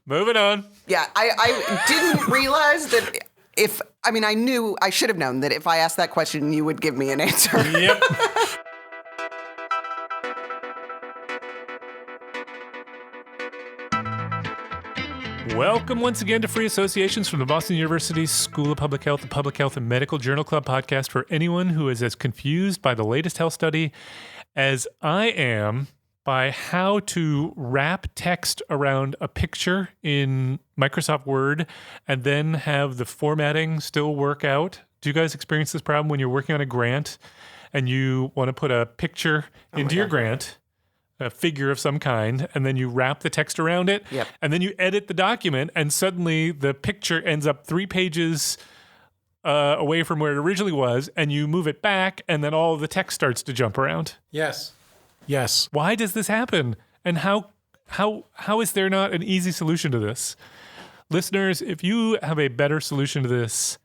Moving on. Yeah, I didn't realize that I should have known that if I asked that question, you would give me an answer. Yep. Welcome once again to Free Associations from the Boston University School of Public Health, the Public Health and Medical Journal Club podcast for anyone who is as confused by the latest health study as I am by how to wrap text around a picture in Microsoft Word and then have the formatting still work out. Do you guys experience this problem when you're working on a grant and you want to put a picture into your grant, a figure of some kind, and then you wrap the text around it, and then you edit the document, and suddenly the picture ends up 3 pages away from where it originally was, and you move it back, and then all of the text starts to jump around? Yes. Why does this happen? And how is there not an easy solution to this? Listeners, if you have a better solution to this,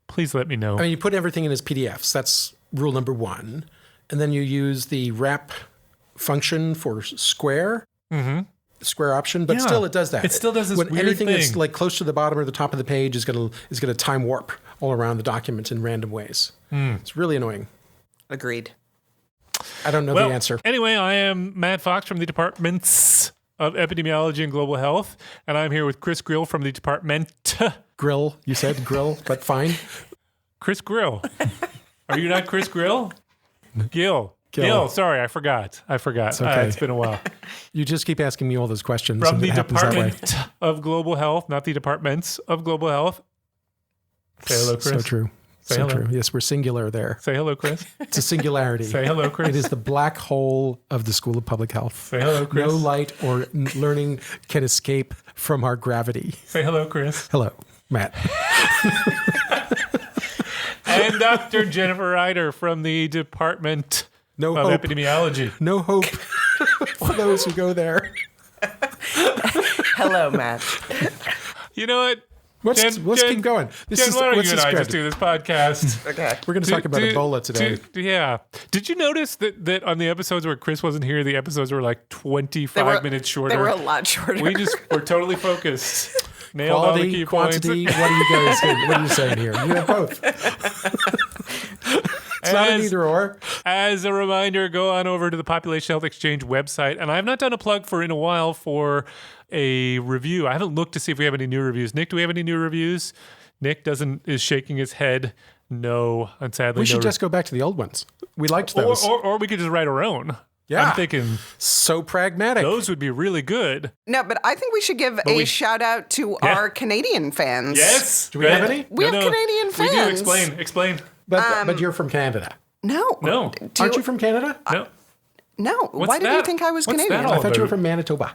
please let me know. I mean, you put everything in as PDFs. That's rule number 1. And then you use the wrap function for square option, but still it does that. It still does this when weird anything thing. that's like close to the bottom or the top of the page is going to time warp all around the document in random ways. It's really annoying. Agreed. I don't know the answer. Anyway, I am Matt Fox from the Departments of Epidemiology and Global Health, and I'm here with Chris Grill from the Department. Grill, you said grill, but fine. Chris Grill. Are you not Chris Grill? Gil, sorry, I forgot. It's okay. It's been a while. You just keep asking me all those questions. From the it happens that way. Department of Global Health, not the Departments of Global Health. Say hello, Chris. So true. Say so hello. true. Yes, we're singular there. Say hello, Chris. It's a singularity. Say hello, Chris. It is the black hole of the School of Public Health. Say hello, Chris. No light or learning can escape from our gravity. Say hello, Chris. Hello, Matt. And Dr. Jennifer Ryder from the Department of Epidemiology. No hope for those who go there. Hello, Matt. You know what? Let's keep going. Why don't you and I just do this podcast? Okay. We're going to talk about Ebola today. Yeah. Did you notice that on the episodes where Chris wasn't here, the episodes were like 25 minutes shorter? They were a lot shorter. We're totally focused. Nailed all the key quantity, points. what are you guys saying? What are you saying here? You have both. It's not an either or. As a reminder, go on over to the Population Health Exchange website. And I have not done a plug in a while for a review. I haven't looked to see if we have any new reviews. Nick, do we have any new reviews? Nick is shaking his head. No, and sadly, we should just go back to the old ones. We liked those. Or we could just write our own. Yeah. I'm thinking so pragmatic. Those would be really good. No, but I think we should give a shout out to our Canadian fans. Yes. Do we have any? We have Canadian fans. We do. Explain. But you're from Canada. No. Aren't you from Canada? No. Why did you think I was Canadian? I thought you were from Manitoba.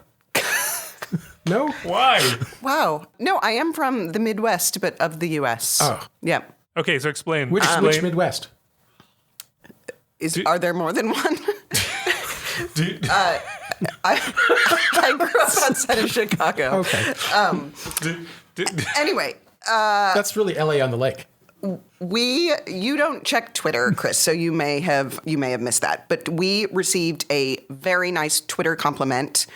No? Why? Wow. No, I am from the Midwest, but of the U.S. Oh. Yeah. Okay, so explain. Which Midwest? Are there more than one? I grew up outside of Chicago. Okay. Anyway. That's really LA on the lake. You don't check Twitter, Chris, so you may have missed that. But we received a very nice Twitter compliment.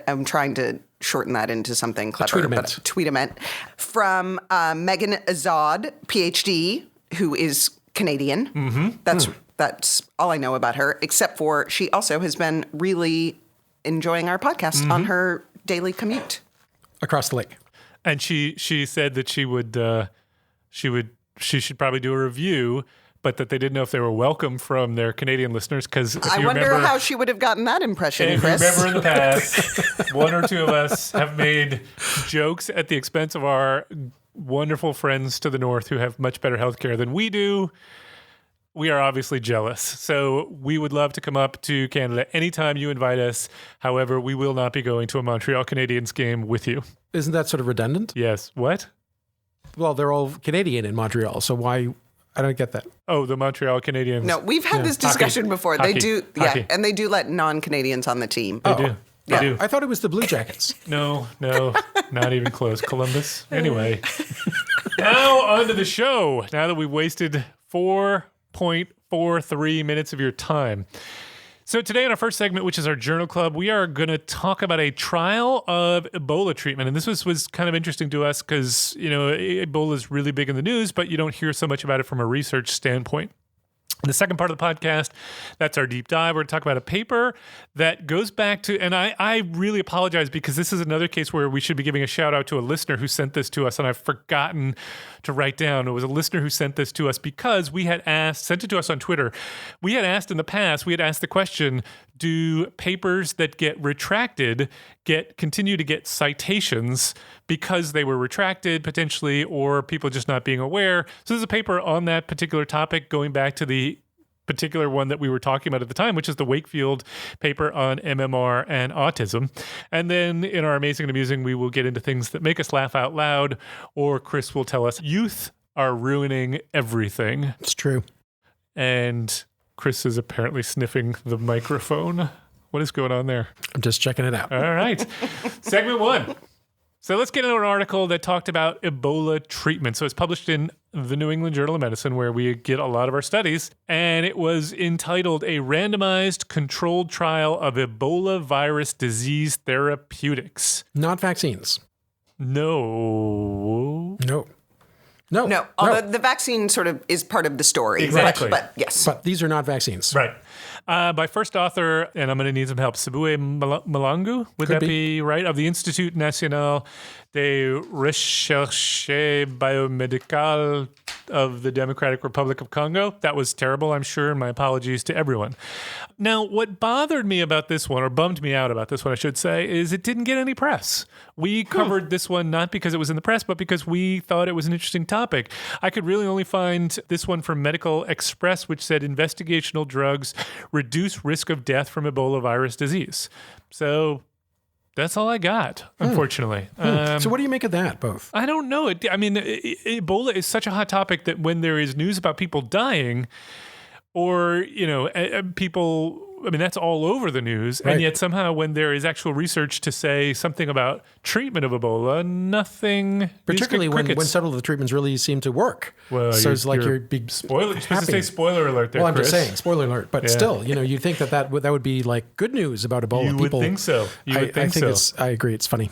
I'm trying to shorten that into something clever. Tweetament from Megan Azad, PhD, who is Canadian. Mm-hmm. That's all I know about her, except for she also has been really enjoying our podcast on her daily commute across the lake. And she said that she should probably do a review, but that they didn't know if they were welcome from their Canadian listeners. Because I wonder how she would have gotten that impression, Chris. If you remember in the past, one or two of us have made jokes at the expense of our wonderful friends to the north who have much better healthcare than we do. We are obviously jealous. So we would love to come up to Canada anytime you invite us. However, we will not be going to a Montreal Canadiens game with you. Isn't that sort of redundant? Yes. What? Well, they're all Canadian in Montreal, so why? I don't get that. Oh, the Montreal Canadiens. No, we've had this discussion before. Hockey. They do, and they do let non-Canadians on the team. They do. They do. I thought it was the Blue Jackets. No, not even close. Columbus. Anyway, now on to the show. Now that we've wasted 4.43 minutes of your time. So today in our first segment, which is our journal club, we are going to talk about a trial of Ebola treatment. And this was kind of interesting to us because, Ebola is really big in the news, but you don't hear so much about it from a research standpoint. In the second part of the podcast, that's our deep dive. We're going to talk about a paper that goes back to, and I really apologize because this is another case where we should be giving a shout out to a listener who sent this to us, and I've forgotten to write down. It was a listener who sent this to us because we had sent it to us on Twitter. We had asked in the past, the question, do papers that get retracted continue to get citations because they were retracted potentially, or people just not being aware? So there's a paper on that particular topic going back to the particular one that we were talking about at the time, which is the Wakefield paper on MMR and autism. And then in our Amazing and Amusing, we will get into things that make us laugh out loud, or Chris will tell us youth are ruining everything. It's true. And Chris is apparently sniffing the microphone. What is going on there? I'm just checking it out. All right. Segment 1. So let's get into an article that talked about Ebola treatment. So it's published in the New England Journal of Medicine, where we get a lot of our studies. And it was entitled A Randomized Controlled Trial of Ebola Virus Disease Therapeutics. Not vaccines. No. Although the vaccine sort of is part of the story. Exactly. But yes. But these are not vaccines. Right. By first author, and I'm going to need some help, Sibue Malangu, would Could that be. be right? Of the Institut National de Recherche Biomédicale of the Democratic Republic of Congo. That was terrible, I'm sure, and my apologies to everyone. Now, what bothered me about this one, or bummed me out about this one, I should say, is it didn't get any press. We covered this one not because it was in the press, but because we thought it was an interesting topic. I could really only find this one from Medical Express, which said investigational drugs reduce risk of death from Ebola virus disease. So that's all I got, unfortunately. So what do you make of that, both? I don't know. Ebola is such a hot topic that when there is news about people dying, or, people, that's all over the news. Right. And yet somehow when there is actual research to say something about treatment of Ebola, nothing. Particularly when several of the treatments really seem to work. Well, so it's like you're big spoiler. You're supposed to say happy. spoiler alert there, Well, I'm Chris. just saying, spoiler alert. But still, you think that would be like good news about Ebola. You would think so. I agree. It's funny.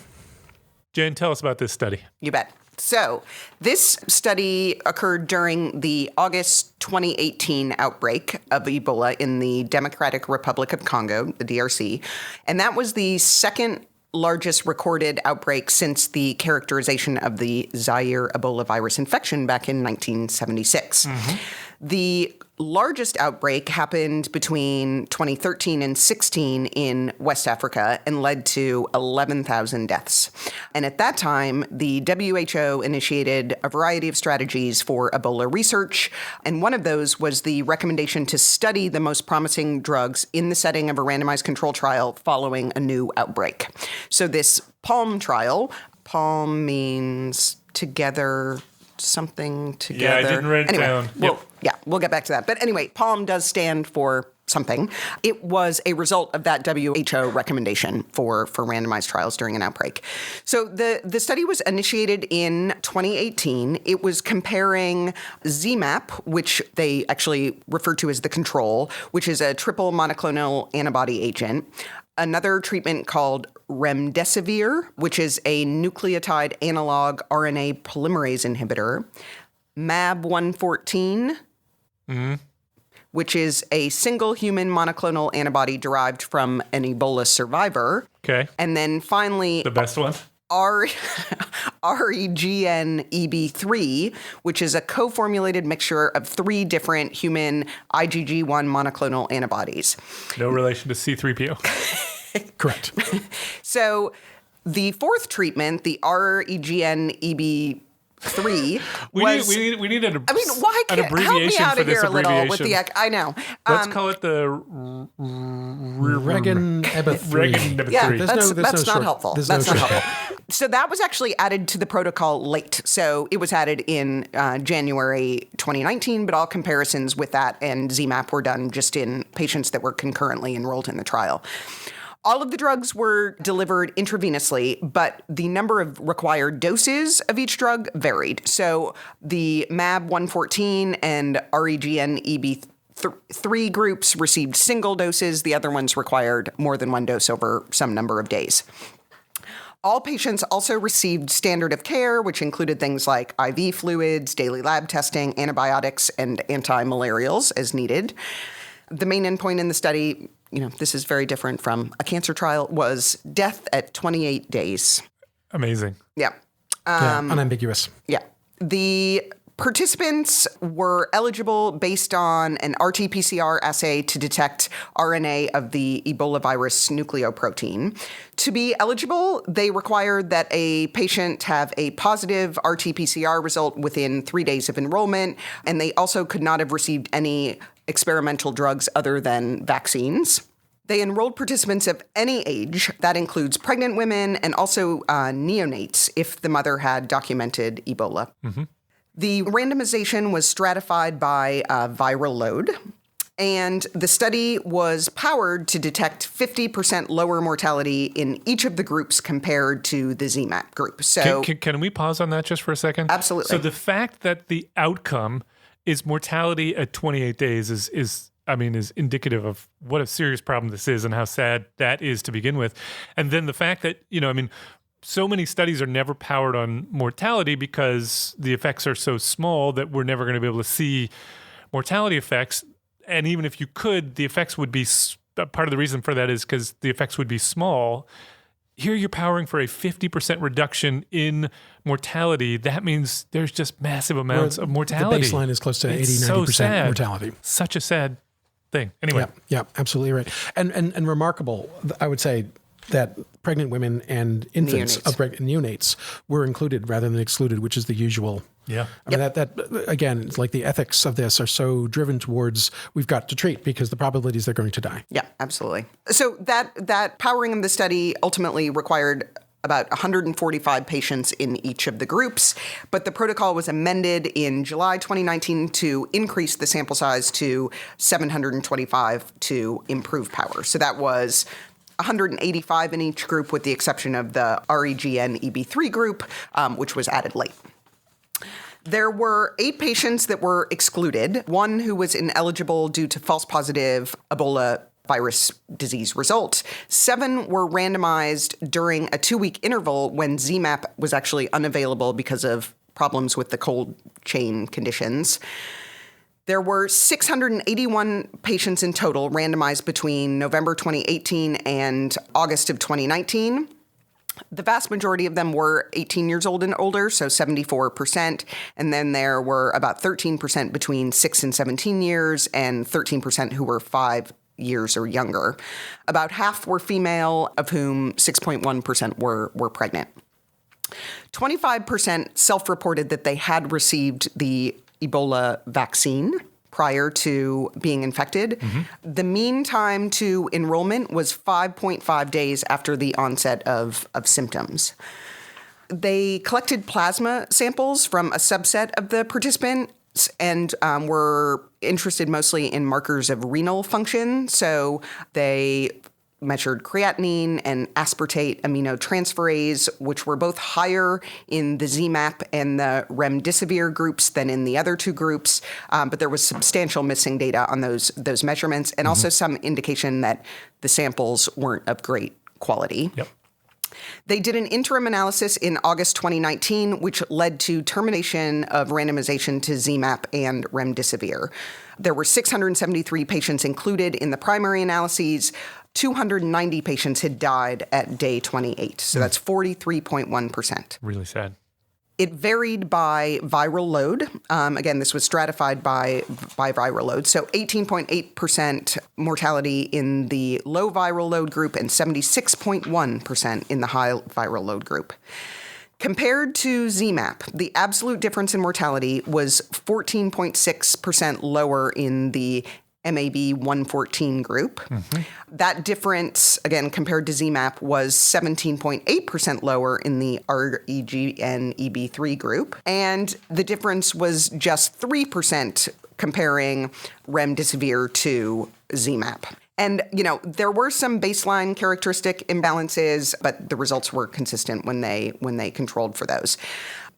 Jen, tell us about this study. You bet. So this study occurred during the August 2018 outbreak of Ebola in the Democratic Republic of Congo, the DRC. And that was the second largest recorded outbreak since the characterization of the Zaire Ebola virus infection back in 1976. Mm-hmm. The largest outbreak happened between 2013 and 16 in West Africa and led to 11,000 deaths. And at that time, the WHO initiated a variety of strategies for Ebola research, and one of those was the recommendation to study the most promising drugs in the setting of a randomized control trial following a new outbreak. So this PALM trial, PALM means together, something together. Yeah, I didn't write it down. We'll get back to that. But anyway, PALM does stand for something. It was a result of that WHO recommendation for randomized trials during an outbreak. So the study was initiated in 2018. It was comparing ZMapp, which they actually refer to as the control, which is a triple monoclonal antibody agent, another treatment called remdesivir, which is a nucleotide analog RNA polymerase inhibitor, MAB 114, which is a single human monoclonal antibody derived from an Ebola survivor. Okay. And then finally, The best one? REGN-EB3, which is a co-formulated mixture of 3 different human IgG1 monoclonal antibodies. No relation to C-3PO. Correct. So the fourth treatment, the REGN-EB3, We need an why an can't help me abbreviation out for of this here a little with abbreviation. the I know. Let's call it the Regan Eba 3. Yeah, There's that's no not helpful. There's That's no not short- helpful. So that was actually added to the protocol late. So it was added in January 2019, but all comparisons with that and ZMapp were done just in patients that were concurrently enrolled in the trial. All of the drugs were delivered intravenously, but the number of required doses of each drug varied. So the MAB 114 and REGN-EB3 Three groups received single doses. The other ones required more than one dose over some number of days. All patients also received standard of care, which included things like IV fluids, daily lab testing, antibiotics, and anti-malarials as needed. The main endpoint in the study, this is very different from a cancer trial, was death at 28 days. Amazing. Yeah. Unambiguous. Yeah. The participants were eligible based on an RT-PCR assay to detect RNA of the Ebola virus nucleoprotein. To be eligible, they required that a patient have a positive RT-PCR result within 3 days of enrollment, and they also could not have received any experimental drugs other than vaccines. They enrolled participants of any age. That includes pregnant women and also neonates if the mother had documented Ebola. Mm-hmm. The randomization was stratified by viral load, and the study was powered to detect 50% lower mortality in each of the groups compared to the ZMapp group. So, can we pause on that just for a second? Absolutely. So the fact that the outcome is mortality at 28 days is indicative of what a serious problem this is and how sad that is to begin with. And then the fact that, so many studies are never powered on mortality because the effects are so small that we're never going to be able to see mortality effects. And even if you could, the effects would be part of the reason for that is because the effects would be small. Here you're powering for a 50% reduction in mortality. That means there's just massive amounts of mortality. The baseline is close to 80, 90% so sad. Mortality. Such a sad thing. Anyway. Yeah, absolutely right. And remarkable, I would say, that pregnant women and infants neonates were included rather than excluded, which is the usual. Yeah. I mean, that again, it's like the ethics of this are so driven towards we've got to treat because the probability is they're going to die. Yeah, absolutely. So that powering of the study ultimately required about 145 patients in each of the groups, but the protocol was amended in July 2019 to increase the sample size to 725 to improve power. So that was 185 in each group, with the exception of the REGN EB3 group, which was added late. There were 8 patients that were excluded, 1 who was ineligible due to false positive Ebola virus disease result. 7 were randomized during a 2-week interval when ZMapp was actually unavailable because of problems with the cold chain conditions. There were 681 patients in total randomized between November 2018 and August of 2019. The vast majority of them were 18 years old and older, so 74%. And then there were about 13% between 6 and 17 years and 13% who were 5 years or younger. About half were female, of whom 6.1% were pregnant. 25% self-reported that they had received the Ebola vaccine prior to being infected. Mm-hmm. The mean time to enrollment was 5.5 days after the onset of symptoms. They collected plasma samples from a subset of the participants and were interested mostly in markers of renal function. So they measured creatinine and aspartate aminotransferase, which were both higher in the ZMapp and the remdesivir groups than in the other 2 groups. But there was substantial missing data on those measurements, and also some indication that the samples weren't of great quality. Yep. They did an interim analysis in August 2019, which led to termination of randomization to ZMapp and remdesivir. There were 673 patients included in the primary analyses. 290 patients had died at day 28. So that's 43.1%. Really sad. It varied by viral load. Again, this was stratified by viral load. So 18.8% mortality in the low viral load group and 76.1% in the high viral load group. Compared to ZMapp, the absolute difference in mortality was 14.6% lower in the MAB 114 group. Mm-hmm. That difference, again, compared to ZMapp, was 17.8% lower in the REGN EB3 group. And the difference was just 3% comparing remdesivir to ZMapp. And, there were some baseline characteristic imbalances, but the results were consistent when they controlled for those.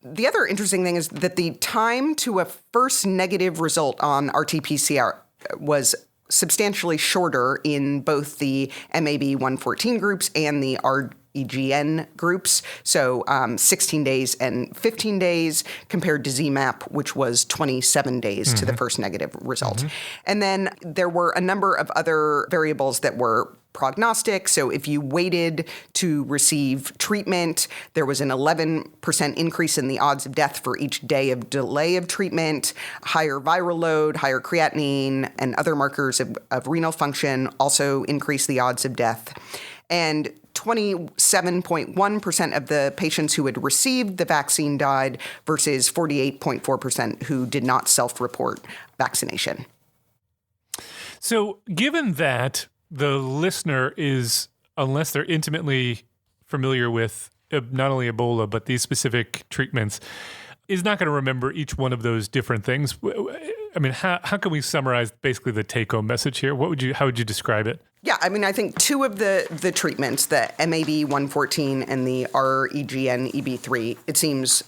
The other interesting thing is that the time to a first negative result on RT-PCR was substantially shorter in both the MAB 114 groups and the REGN groups. So 16 days and 15 days compared to ZMAP, which was 27 days to the first negative result. And then there were a number of other variables that were prognostic. So if you waited to receive treatment, there was an 11% increase in the odds of death for each day of delay of treatment. Higher viral load, higher creatinine, and other markers of renal function also increase the odds of death. And 27.1% of the patients who had received the vaccine died versus 48.4% who did not self-report vaccination. So given that the listener is, unless they're intimately familiar with not only Ebola, but these specific treatments, is not going to remember each one of those different things. I mean, how can we summarize basically the take-home message here? How would you describe it? Yeah, I mean, I think two of the treatments, the MAB 114 and the REGN EB3, it seems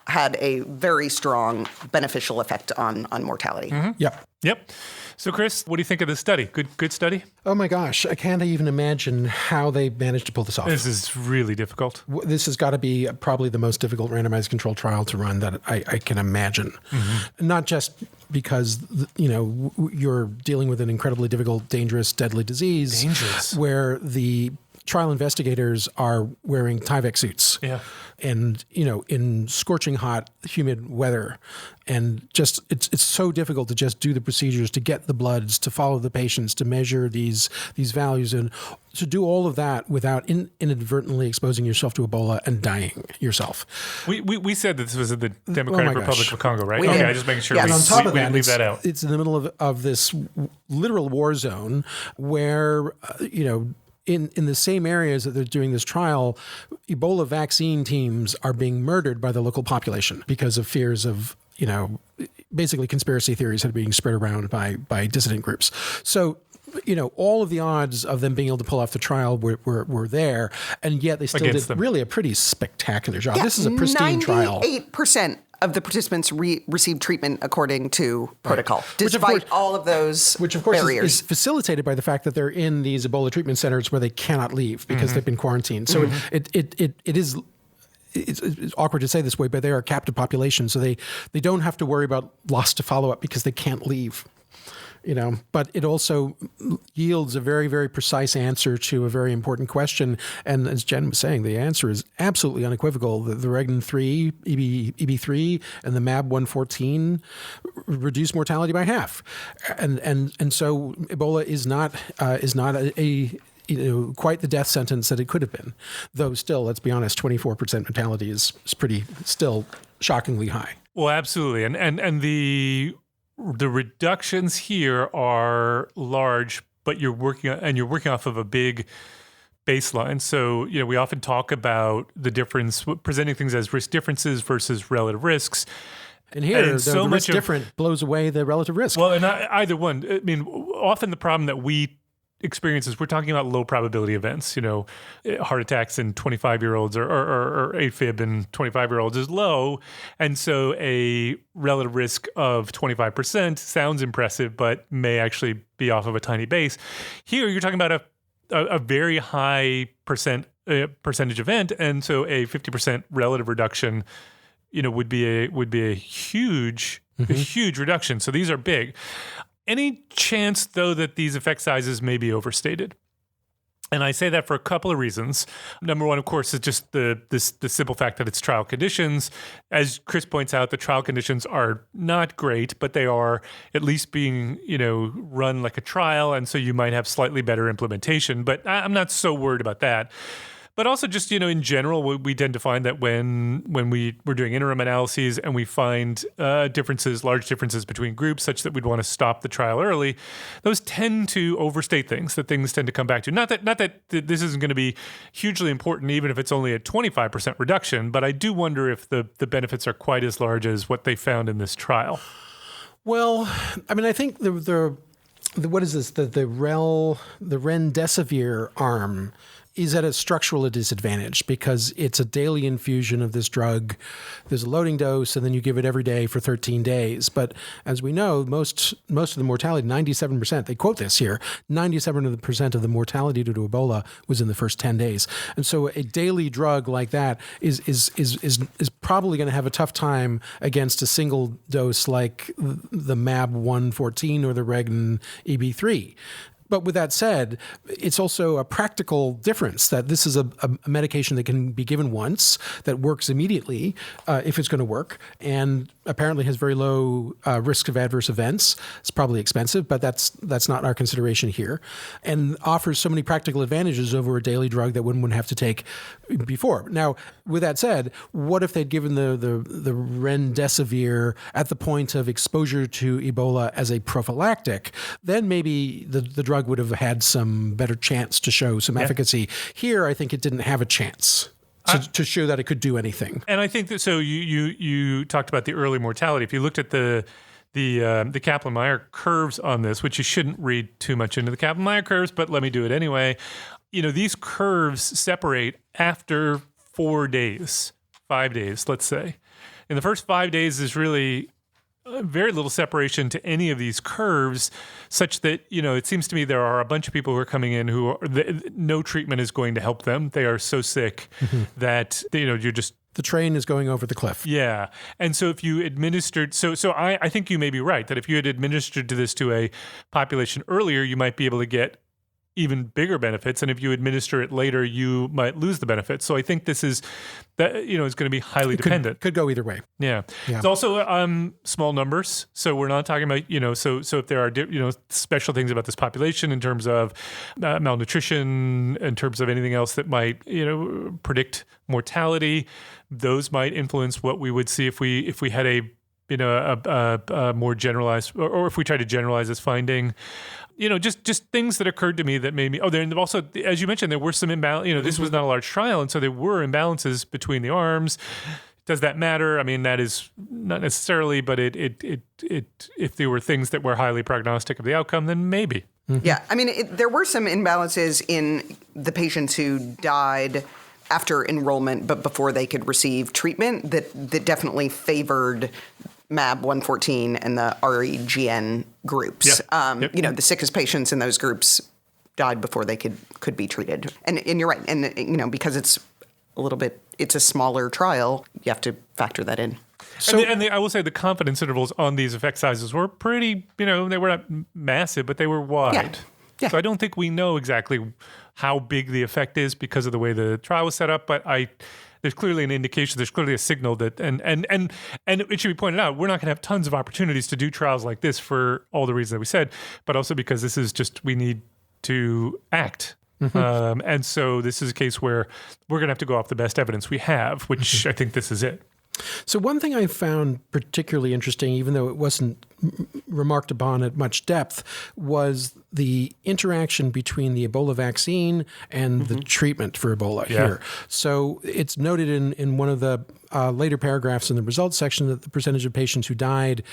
had a very strong beneficial effect on mortality. Yep. So, Chris, what do you think of this study? Good study? Oh my gosh, I can't even imagine how they managed to pull this off. This is really difficult. This has got to be probably the most difficult randomized controlled trial to run that I can imagine. Not just because, you're dealing with an incredibly difficult, dangerous, deadly disease. Where the trial investigators are wearing Tyvek suits. Yeah. And, in scorching hot, humid weather. And just, it's so difficult to just do the procedures, to get the bloods, to follow the patients, to measure these values, and to do all of that without inadvertently exposing yourself to Ebola and dying yourself. We said that this was in the Democratic Republic of Congo, right? Okay, I just making sure yes. we, And on top we, of we that, leave that out. It's in the middle of this literal war zone where, in the same areas that they're doing this trial, Ebola vaccine teams are being murdered by the local population because of fears of, basically conspiracy theories that are being spread around by dissident groups. So, all of the odds of them being able to pull off the trial were there, and yet they still did really a pretty spectacular job. This is a pristine trial. 98% of the participants received treatment according to protocol, despite all of those which of course barriers. Is facilitated by the fact that they're in these Ebola treatment centers where they cannot leave because they've been quarantined. So it's awkward to say this way, but they are a captive population, so they don't have to worry about loss to follow-up because they can't leave. But it also yields a very, very precise answer to a very important question. And as Jen was saying, the answer is absolutely unequivocal. The REGN3, EB3, and the MAB 114 reduce mortality by half. And so Ebola is not quite the death sentence that it could have been. Though still, let's be honest, 24% mortality is pretty still shockingly high. Well, absolutely. And the reductions here are large, but you're working off of a big baseline. So, we often talk about the difference, presenting things as risk differences versus relative risks. And here, the risk different blows away the relative risk. Well, and either one. I mean, often the problem that we experiences, we're talking about low probability events, heart attacks in 25-year-olds or AFib in 25-year-olds is low. And so a relative risk of 25% sounds impressive, but may actually be off of a tiny base. Here, you're talking about a very high percentage event. And so a 50% relative reduction, would be a huge reduction. So these are big. Any chance, though, that these effect sizes may be overstated? And I say that for a couple of reasons. Number one, of course, is just the simple fact that it's trial conditions. As Chris points out, the trial conditions are not great, but they are at least being, run like a trial, and so you might have slightly better implementation. But I'm not so worried about that. But also just, in general, we tend to find that when we're doing interim analyses and we find large differences between groups such that we'd want to stop the trial early, those tend to overstate things, that things tend to come back to. Not that this isn't going to be hugely important, even if it's only a 25% reduction, but I do wonder if the benefits are quite as large as what they found in this trial. Well, I mean, I think the what is this? The remdesivir arm is at a structural disadvantage because it's a daily infusion of this drug. There's a loading dose, and then you give it every day for 13 days. But as we know, most of the mortality, 97%, they quote this here, 97% of the mortality due to Ebola was in the first 10 days. And so a daily drug like that is probably going to have a tough time against a single dose like the MAB 114 or the Regin EB3. But with that said, it's also a practical difference that this is a medication that can be given once, that works immediately if it's going to work, and apparently has very low risk of adverse events. It's probably expensive, but that's not our consideration here, and offers so many practical advantages over a daily drug that one wouldn't have to take before. Now, with that said, what if they'd given the remdesivir at the point of exposure to Ebola as a prophylactic? Then maybe the drug would have had some better chance to show some efficacy. Here, I think it didn't have a chance to show that it could do anything. And I think that, so you talked about the early mortality. If you looked at the Kaplan-Meier curves on this, which you shouldn't read too much into the Kaplan-Meier curves, but let me do it anyway. These curves separate after 4 days, 5 days, let's say. In the first 5 days is really very little separation to any of these curves, such that, it seems to me there are a bunch of people who are coming in who no treatment is going to help them. They are so sick that, you're just... The train is going over the cliff. Yeah. And so if you administered... So I think you may be right, that if you had administered this to a population earlier, you might be able to get even bigger benefits. And if you administer it later, you might lose the benefits. So I think this is going to be highly dependent. Could go either way. Yeah. It's also small numbers. So we're not talking about, so if there are, special things about this population in terms of malnutrition, in terms of anything else that might, predict mortality, those might influence what we would see if we had a more generalized, or if we try to generalize this finding. Just things that occurred to me that made me. Oh, there also, as you mentioned, there were some imbalance. This was not a large trial, and so there were imbalances between the arms. Does that matter? I mean, that is not necessarily, but it if there were things that were highly prognostic of the outcome, then maybe. Mm-hmm. Yeah, I mean, there were some imbalances in the patients who died after enrollment, but before they could receive treatment, that definitely favored MAB 114 and the REGN groups. The sickest patients in those groups died before they could be treated. And you're right. And, because it's a smaller trial, you have to factor that in. So, I will say the confidence intervals on these effect sizes were pretty, they were not massive, but they were wide. Yeah. So I don't think we know exactly how big the effect is because of the way the trial was set up, but there's clearly an indication, there's clearly a signal that, and it should be pointed out, we're not going to have tons of opportunities to do trials like this for all the reasons that we said, but also because this is just, we need to act. Mm-hmm. And so this is a case where we're going to have to go off the best evidence we have, which I think this is it. So one thing I found particularly interesting, even though it wasn't remarked upon at much depth, was the interaction between the Ebola vaccine and the treatment for Ebola here. So it's noted in one of the later paragraphs in the results section that the percentage of patients who died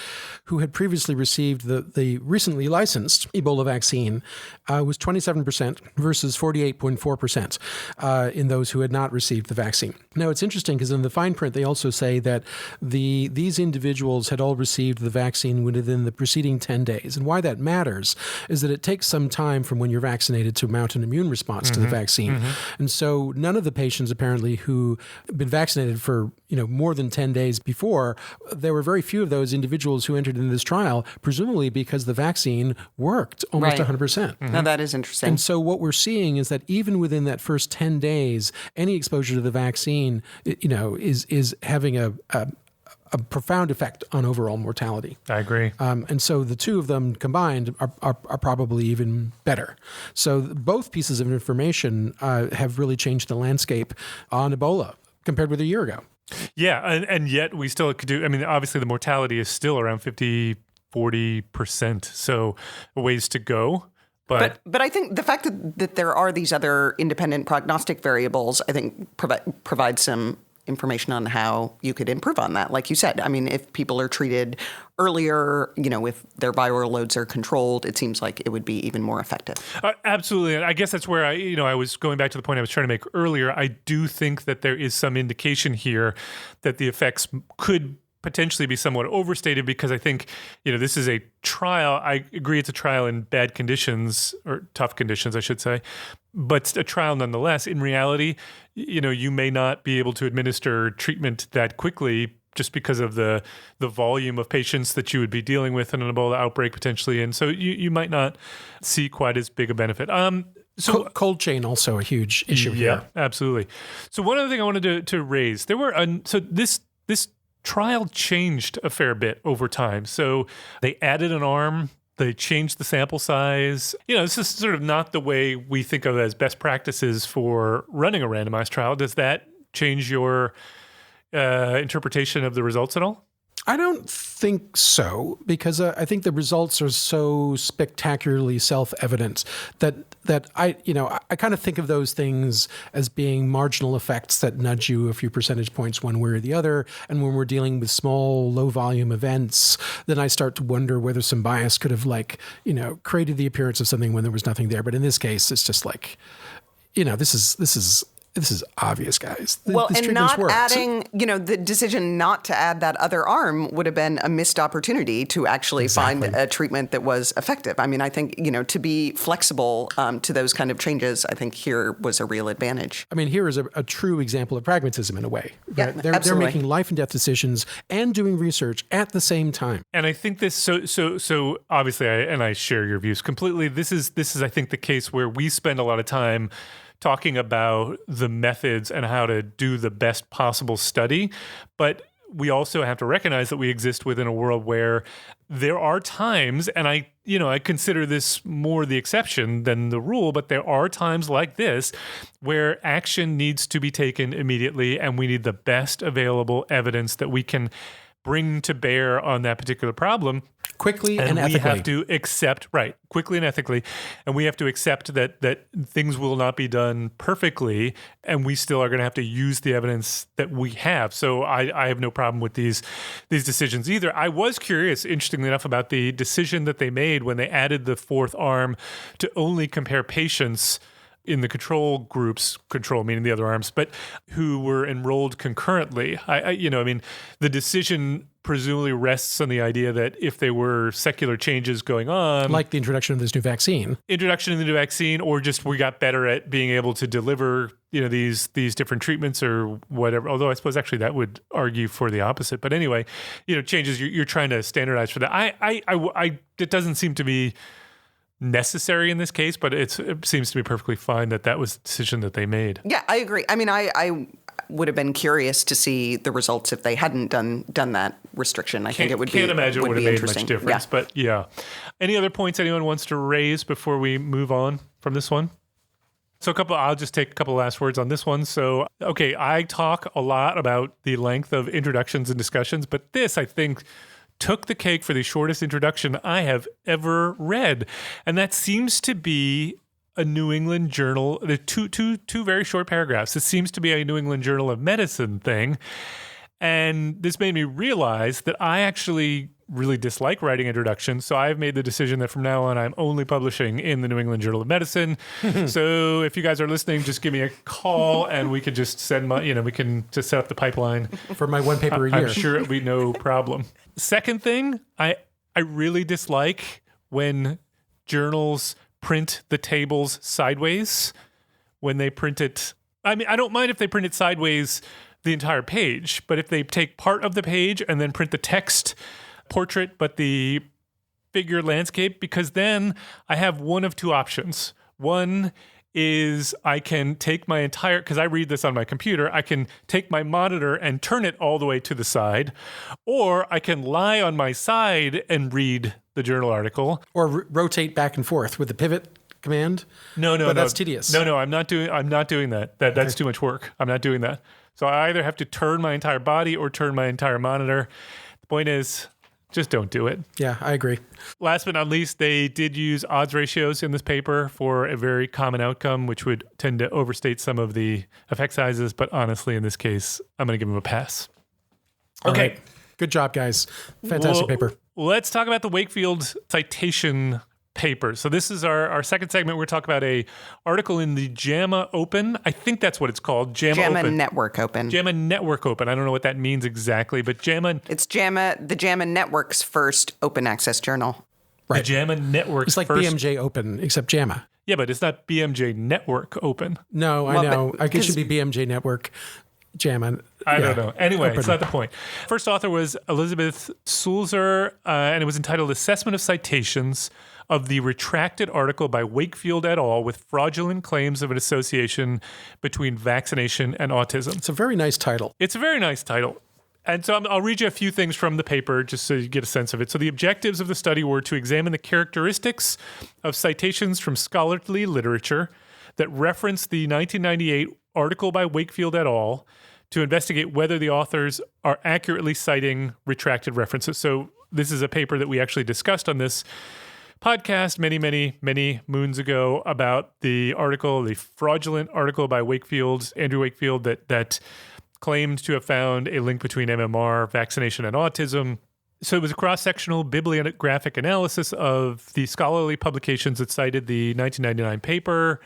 who had previously received the recently licensed Ebola vaccine was 27% versus 48.4% in those who had not received the vaccine. Now, it's interesting because in the fine print, they also say that these individuals had all received the vaccine within the preceding 10 days. And why that matters is that it takes some time from when you're vaccinated to mount an immune response to the vaccine. And so none of the patients apparently who had been vaccinated for more than 10 days before, there were very few of those individuals who entered into this trial, presumably because the vaccine worked almost 100%. Now that is interesting. And so what we're seeing is that even within that first 10 days, any exposure to the vaccine, is having a profound effect on overall mortality. I agree. And so the two of them combined are probably even better. So both pieces of information have really changed the landscape on Ebola compared with a year ago. Yeah, and yet we still could do, obviously the mortality is still around 40%, so a ways to go. But I think the fact that there are these other independent prognostic variables, I think provides some information on how you could improve on that. Like you said, I mean, if people are treated earlier, if their viral loads are controlled, it seems like it would be even more effective. Absolutely. And I guess that's where I was going back to the point I was trying to make earlier. I do think that there is some indication here that the effects could potentially be somewhat overstated, because I think, this is a trial. I agree it's a trial in bad conditions, or tough conditions, I should say, but a trial nonetheless. In reality, you may not be able to administer treatment that quickly just because of the volume of patients that you would be dealing with in an Ebola outbreak potentially. And so you might not see quite as big a benefit. So cold chain also a huge issue here. Yeah, absolutely. So one other thing I wanted to raise, this trial changed a fair bit over time. So they added an arm, they changed the sample size. This is sort of not the way we think of as best practices for running a randomized trial. Does that change your interpretation of the results at all? I don't think so, because I think the results are so spectacularly self-evident that I kind of think of those things as being marginal effects that nudge you a few percentage points one way or the other. And when we're dealing with small, low-volume events, then I start to wonder whether some bias could have created the appearance of something when there was nothing there. But in this case, it's just like, this is obvious, guys. And not adding, the decision not to add that other arm would have been a missed opportunity to actually find a treatment that was effective. I mean, I think, to be flexible to those kind of changes, I think here was a real advantage. I mean, here is a true example of pragmatism in a way. Yeah, right? They're making life and death decisions and doing research at the same time. And I think this, so obviously, I share your views completely. This is, I think, the case where we spend a lot of time talking about the methods and how to do the best possible study. But we also have to recognize that we exist within a world where there are times, and I consider this more the exception than the rule, but there are times like this where action needs to be taken immediately, and we need the best available evidence that we can bring to bear on that particular problem. Quickly and ethically. We have to accept, quickly and ethically, and we have to accept that things will not be done perfectly, and we still are going to have to use the evidence that we have. So I have no problem with these decisions either. I was curious, interestingly enough, about the decision that they made when they added the fourth arm to only compare patients in the control groups, control meaning the other arms, but who were enrolled concurrently. The decision presumably rests on the idea that if there were secular changes going on, like the introduction of this new vaccine, or just we got better at being able to deliver, these different treatments or whatever. Although I suppose actually that would argue for the opposite. But anyway, changes you're trying to standardize for that. It doesn't seem to be necessary in this case, but it seems to be perfectly fine that was the decision that they made. Yeah, I agree. I mean, I would have been curious to see the results if they hadn't done that restriction. I think it would be. Can't imagine it would have made much difference. Yeah. But yeah. Any other points anyone wants to raise before we move on from this one? So I'll just take a couple last words on this one. So, okay, I talk a lot about the length of introductions and discussions, but this, I think, took the cake for the shortest introduction I have ever read. And that seems to be a New England Journal, two very short paragraphs. It seems to be a New England Journal of Medicine thing. And this made me realize that I actually really dislike writing introductions. So I've made the decision that from now on, I'm only publishing in the New England Journal of Medicine. So if you guys are listening, just give me a call and we could just we can just set up the pipeline. For my one paper a year. I'm sure it'll be no problem. Second thing, I really dislike when journals print the tables sideways when they print it. I mean, I don't mind if they print it sideways the entire page, but if they take part of the page and then print the text portrait, but the figure landscape, because then I have one of two options. One is I can take my entire, because I read this on my computer, I can take my monitor and turn it all the way to the side, or I can lie on my side and read the journal article. Or rotate back and forth with the pivot command. No, but that's tedious. No, I'm not doing that. That's too much work. I'm not doing that. So I either have to turn my entire body or turn my entire monitor. The point is, Just don't do it. Yeah, I agree. Last but not least, they did use odds ratios in this paper for a very common outcome, which would tend to overstate some of the effect sizes. But honestly, in this case, I'm going to give them a pass. All Okay. right. Good job, guys. Fantastic paper. Let's talk about the Wakefield citation paper. So this is our second segment. We're talking about a article in the JAMA Open. I think that's what it's called. JAMA Open. Network Open. JAMA Network Open. I don't know what that means exactly, but JAMA. It's the JAMA Network's first open access journal. Right. The JAMA Network. It's like first. BMJ Open, except JAMA. Yeah, but it's not BMJ Network Open. No, I know. I guess it should be BMJ Network. JAMA. I don't know. Anyway, it's not the point. First author was Elizabeth Sulzer, and it was entitled Assessment of Citations of the Retracted Article by Wakefield et al. With Fraudulent Claims of an Association Between Vaccination and Autism. It's a very nice title. It's a very nice title. And so I'll read you a few things from the paper just so you get a sense of it. So the objectives of the study were to examine the characteristics of citations from scholarly literature that reference the 1998 article by Wakefield et al. To investigate whether the authors are accurately citing retracted references. So this is a paper that we actually discussed on this podcast many moons ago about the article, the fraudulent article by Andrew Wakefield, that claimed to have found a link between MMR, vaccination, and autism. So it was a cross-sectional bibliographic analysis of the scholarly publications that cited the 1999 paper.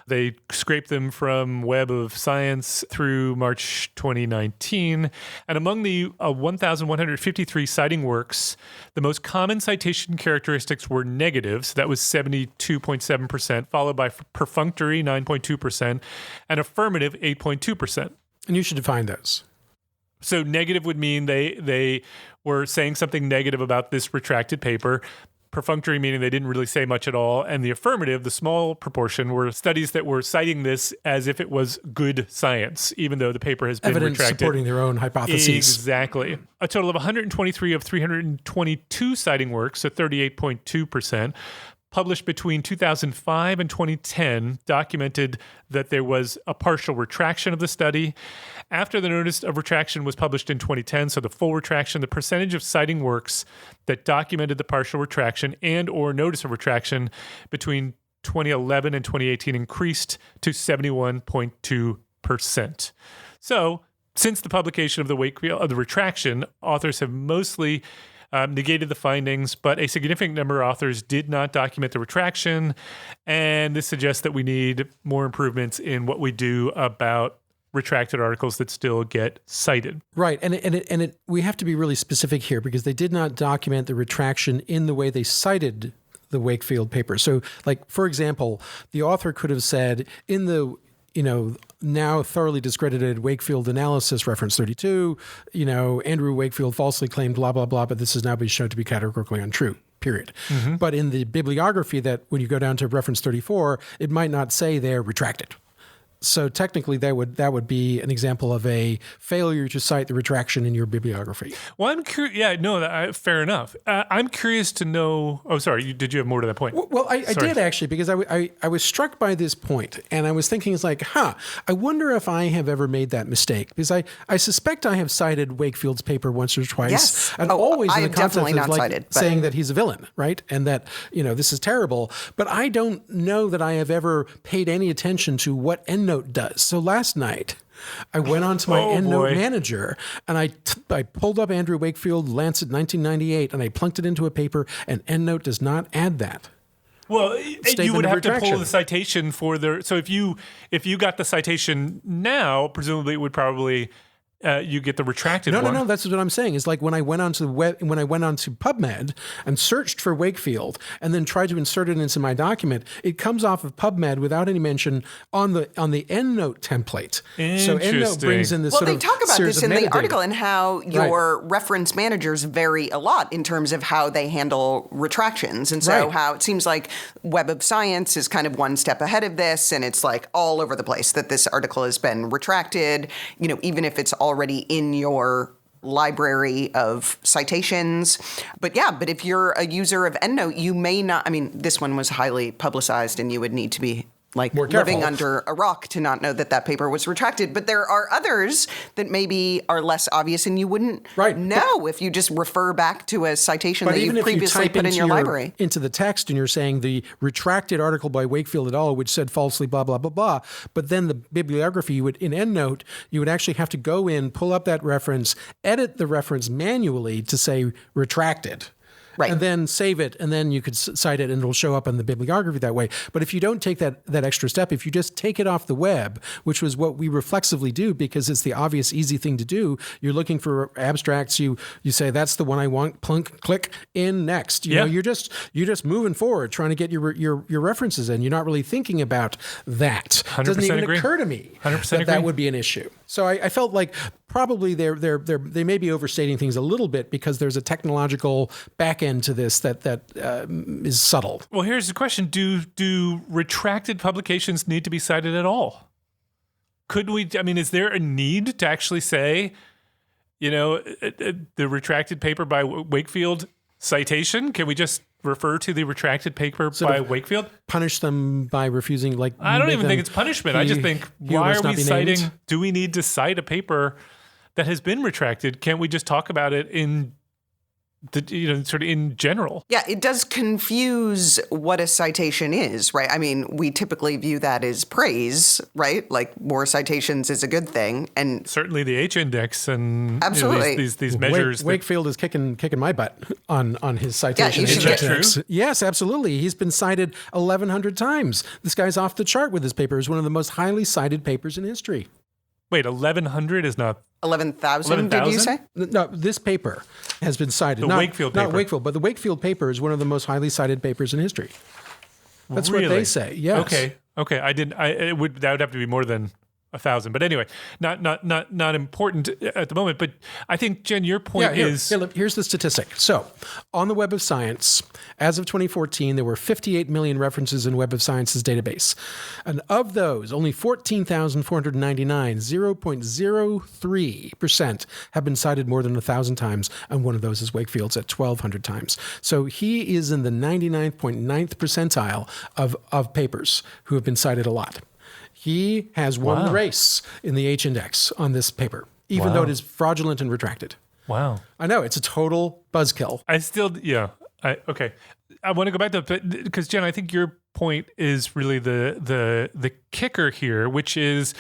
They scraped them from Web of Science through March 2019. And among the 1,153 citing works, the most common citation characteristics were negative, so that was 72.7%, followed by perfunctory, 9.2%, and affirmative, 8.2%. And you should define those. So negative would mean they were saying something negative about this retracted paper. Perfunctory meaning they didn't really say much at all. And the affirmative, the small proportion, were studies that were citing this as if it was good science, even though the paper has been evidence retracted. Supporting their own hypotheses. Exactly. A total of 123 of 322 citing works, so 38.2%, published between 2005 and 2010, documented that there was a partial retraction of the study. After the notice of retraction was published in 2010, so the full retraction, the percentage of citing works that documented the partial retraction and or notice of retraction between 2011 and 2018 increased to 71.2%. So since the publication of the retraction, authors have mostly negated the findings, but a significant number of authors did not document the retraction, and this suggests that we need more improvements in what we do about retracted articles that still get cited. Right, and we have to be really specific here because they did not document the retraction in the way they cited the Wakefield paper. So, like, for example, the author could have said in the now thoroughly discredited Wakefield analysis, reference 32, Andrew Wakefield falsely claimed blah, blah, blah, but this has now been shown to be categorically untrue, period. Mm-hmm. But in the bibliography that when you go down to reference 34, it might not say they're retracted. So technically, that would be an example of a failure to cite the retraction in your bibliography. Well, I'm curious. Yeah, no, fair enough. I'm curious to know. Oh, sorry. Did you have more to that point? Well, I did actually, because I was struck by this point, and I was thinking, it's like, I wonder if I have ever made that mistake, because I suspect I have cited Wakefield's paper once or twice, yes. and always in the context of cited, saying that he's a villain, right, and that this is terrible. But I don't know that I have ever paid any attention to what EndNote does. So last night, I went on to my EndNote manager and I pulled up Andrew Wakefield Lancet 1998 and I plunked it into a paper, and EndNote does not add that. Well, you would have to pull the citation for the. So if you got the citation now, presumably it would probably. You get the retracted one. No. That's what I'm saying. Is like when I went onto the web, when I went onto PubMed and searched for Wakefield, and then tried to insert it into my document, it comes off of PubMed without any mention on the EndNote template. So EndNote brings in this sort of they talk about this in the article and how your reference managers vary a lot in terms of how they handle retractions, and so how it seems like Web of Science is kind of one step ahead of this, and it's like all over the place that this article has been retracted. Even if it's already in your library of citations. But if you're a user of EndNote, you may not, this one was highly publicized and you would need to be like More living careful. under a rock to not know that that paper was retracted. But there are others that maybe are less obvious and you wouldn't know if you just refer back to a citation that you previously put in your library. Into the text and you're saying the retracted article by Wakefield et al., which said falsely blah, blah, blah, blah. But then the bibliography, you would, in EndNote, you would actually have to go in, pull up that reference, edit the reference manually to say retracted. Right. And then save it, and then you could cite it, and it'll show up in the bibliography that way. But if you don't take that extra step, if you just take it off the web, which was what we reflexively do because it's the obvious, easy thing to do, you're looking for abstracts, you say, that's the one I want, plunk, click, in, next. You know, you're just moving forward, trying to get your references in. You're not really thinking about that. 100% It doesn't even agree. occur to me 100% that would be an issue. So I felt like probably they may be overstating things a little bit because there's a technological back end to this that is subtle. Well, here's the question. Do retracted publications need to be cited at all? Could we, I mean, is there a need to actually say, you know, the retracted paper by Wakefield citation? Can we just refer to the retracted paper by Wakefield? Punish them by refusing, like... I don't even think it's punishment. I just think, why are we citing... named? Do we need to cite a paper that has been retracted? Can't we just talk about it in... sort of in general? Yeah, it does confuse what a citation is, right? I mean, we typically view that as praise, right? Like more citations is a good thing, and certainly the H-index and absolutely these measures. Wakefield is kicking my butt on his citation. Yeah, you should index. Yes, absolutely. He's been cited 1,100 times. This guy's off the chart with his paper. It's one of the most highly cited papers in history. Wait, 1,100 is not 11,000? Did you say? No, this paper has been cited. The Wakefield paper. Not Wakefield, but the Wakefield paper is one of the most highly cited papers in history. That's what they say. Yes. Okay. That would have to be more than 1,000. But anyway, not important at the moment. But I think, Jen, your point is... Here's the statistic. So, on the Web of Science, as of 2014, there were 58 million references in Web of Science's database. And of those, only 14,499, 0.03%, have been cited more than 1,000 times, and one of those is Wakefield's at 1,200 times. So he is in the 99.9th percentile of papers who have been cited a lot. He has won the race in the H-index on this paper, even though it is fraudulent and retracted. Wow. I know, it's a total buzzkill. Okay. I want to go back to because Jen, I think your point is really the kicker here, which is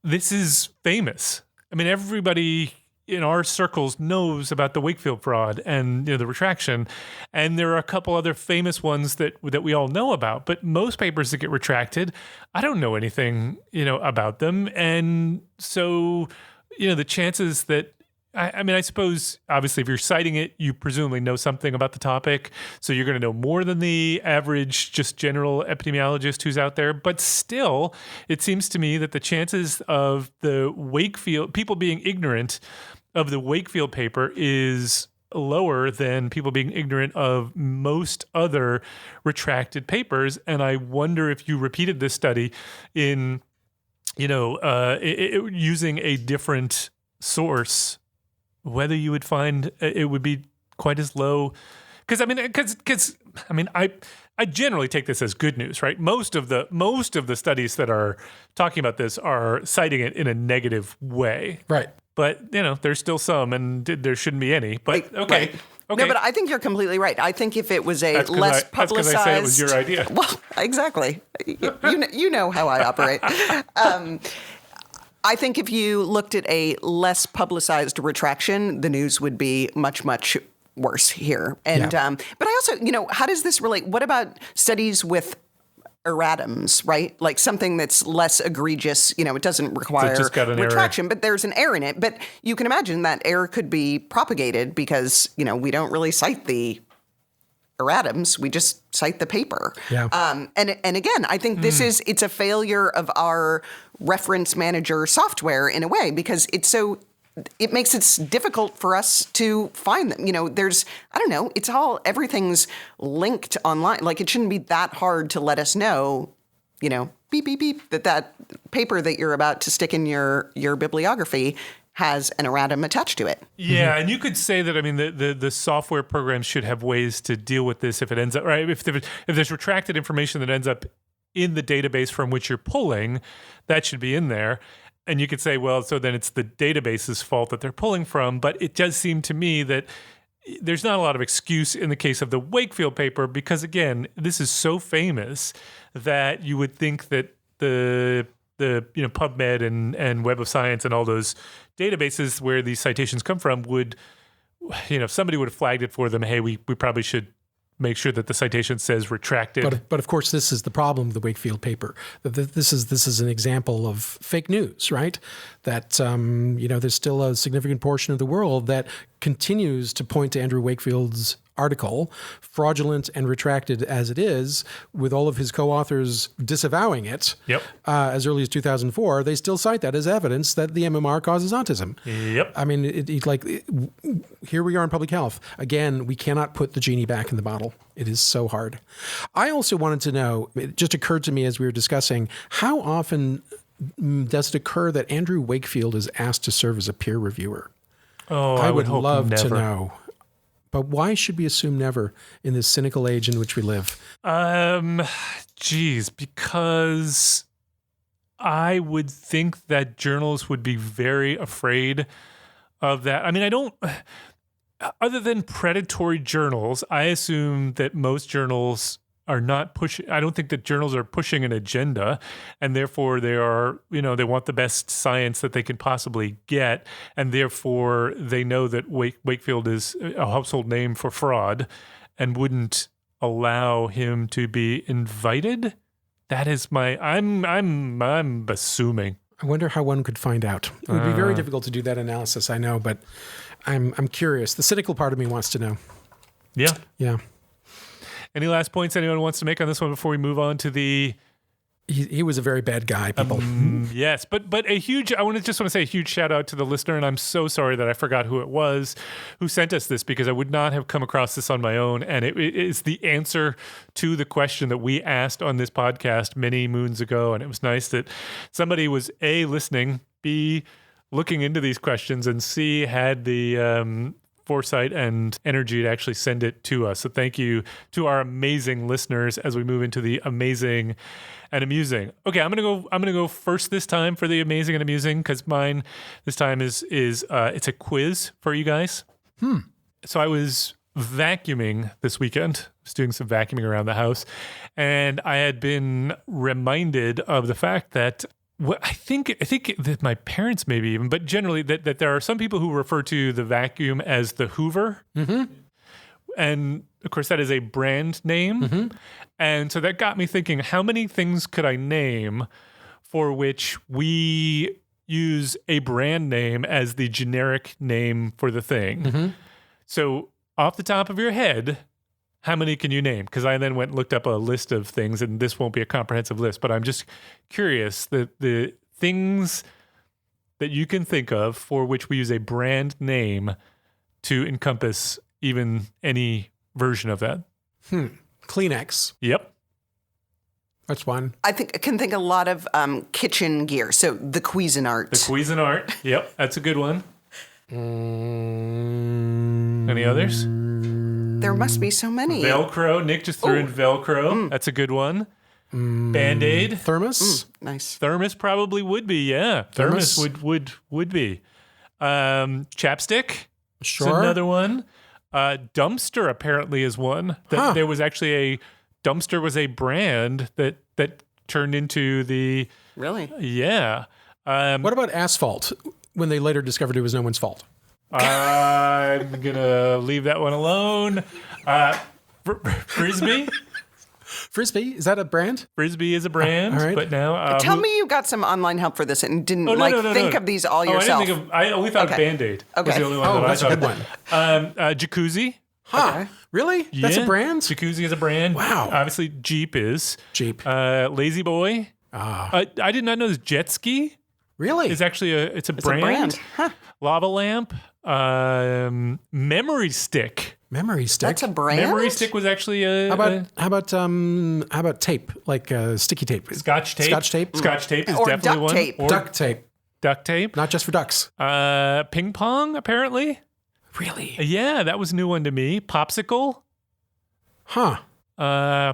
this is famous. I mean, everybody in our circles knows about the Wakefield fraud and the retraction, and there are a couple other famous ones that we all know about. But most papers that get retracted, I don't know anything about them, and so the chances that I suppose obviously if you're citing it, you presumably know something about the topic, so you're going to know more than the average just general epidemiologist who's out there. But still, it seems to me that the chances of the Wakefield people being ignorant of the Wakefield paper is lower than people being ignorant of most other retracted papers. And I wonder if you repeated this study in, using a different source, whether you would find it would be quite as low. Because I generally take this as good news, right? Most of the studies that are talking about this are citing it in a negative way, right? But there's still some, and there shouldn't be any. But okay. Right. Okay. No, but I think you're completely right. I think if it was a less publicized... That's because I said it was your idea. Well, exactly. You know how I operate. I think if you looked at a less publicized retraction, the news would be much, much worse here. And but I also, how does this relate? What about studies with erratums, right? Like something that's less egregious, it doesn't require retraction, but there's an error in it. But you can imagine that error could be propagated because, we don't really cite the erratums, we just cite the paper. Yeah. And again, I think it's a failure of our reference manager software in a way because it makes it difficult for us to find them. Everything's linked online. Like it shouldn't be that hard to let us know, beep, beep, beep, that paper that you're about to stick in your bibliography has an erratum attached to it. Yeah, and you could say that, the software programs should have ways to deal with this if it ends up, right? If there's retracted information that ends up in the database from which you're pulling, that should be in there. And you could say, well, so then it's the database's fault that they're pulling from. But it does seem to me that there's not a lot of excuse in the case of the Wakefield paper because, again, this is so famous that you would think that the PubMed and Web of Science and all those databases where these citations come from would, if somebody would have flagged it for them, hey, we probably should make sure that the citation says retracted. But of course, this is the problem with the Wakefield paper. This is an example of fake news, right? That there's still a significant portion of the world that continues to point to Andrew Wakefield's article, fraudulent and retracted as it is, with all of his co-authors disavowing it. Yep. As early as 2004, they still cite that as evidence that the MMR causes autism. Yep. I mean, here we are in public health. Again, we cannot put the genie back in the bottle. It is so hard. I also wanted to know, it just occurred to me as we were discussing, how often does it occur that Andrew Wakefield is asked to serve as a peer reviewer? Oh, I would hope love never. to know. But why should we assume never in this cynical age in which we live? Because I would think that journals would be very afraid of that. I mean, other than predatory journals, I assume that most journals are not pushing. I don't think that journals are pushing an agenda, and therefore they are, they want the best science that they can possibly get, and therefore they know that Wakefield is a household name for fraud, and wouldn't allow him to be invited. That is I'm assuming. I wonder how one could find out. It would be very difficult to do that analysis, I know, but I'm curious. The cynical part of me wants to know. Yeah. Yeah. Any last points anyone wants to make on this one before we move on to the... He was a very bad guy, people. Yes, but I want to say a huge shout out to the listener, and I'm so sorry that I forgot who it was who sent us this, because I would not have come across this on my own, and it is the answer to the question that we asked on this podcast many moons ago, and it was nice that somebody was A, listening, B, looking into these questions, and C, had the foresight and energy to actually send it to us. So thank you to our amazing listeners as we move into the amazing and amusing. Okay, I'm gonna go first this time for the amazing and amusing, because mine this time is it's a quiz for you guys. So I was vacuuming this weekend. I was doing some vacuuming around the house, and I had been reminded of the fact that I think that my parents maybe even, but generally that there are some people who refer to the vacuum as the Hoover. Mm-hmm. And of course that is a brand name. Mm-hmm. And so that got me thinking, how many things could I name for which we use a brand name as the generic name for the thing? Mm-hmm. So off the top of your head, how many can you name? Because I then went and looked up a list of things, and this won't be a comprehensive list, but I'm just curious, the things that you can think of for which we use a brand name to encompass even any version of that. Kleenex. Yep. That's one. I can think a lot of kitchen gear. So the Cuisinart. The Cuisinart. Yep, that's a good one. Any others? There must be so many. Velcro. Nick just threw in Velcro. That's a good one. Band-Aid. Thermos. Nice. Thermos probably would be, yeah. Thermos would be. Chapstick. Sure. Is another one. Dumpster apparently is one. There was actually Dumpster was a brand that turned into the... Really? Yeah. What about asphalt, when they later discovered it was no one's fault? I'm going to leave that one alone. Frisbee? Frisbee, is that a brand? Frisbee is a brand, all right. but now... Tell me you got some online help for this and didn't think of these all I yourself. didn't think of... I only thought of Band-Aid. Okay. Was the only one that that's I a thought good one. Jacuzzi. Huh. Okay. Really? That's a brand? Jacuzzi is a brand. Wow. Obviously, Jeep is. Jeep. Lazy Boy. I did not know this. Jet Ski Really? is actually it's a brand. Huh. Lava Lamp. Memory Stick. Memory stick. That's a brand? Memory Stick was actually a... How about tape, like sticky tape? Scotch tape. Scotch tape? Scotch tape is Or definitely duct one. tape. Or Duct tape, duct tape. not just for ducks. Ping pong, apparently. Really? Yeah, that was a new one to me. Popsicle. Huh.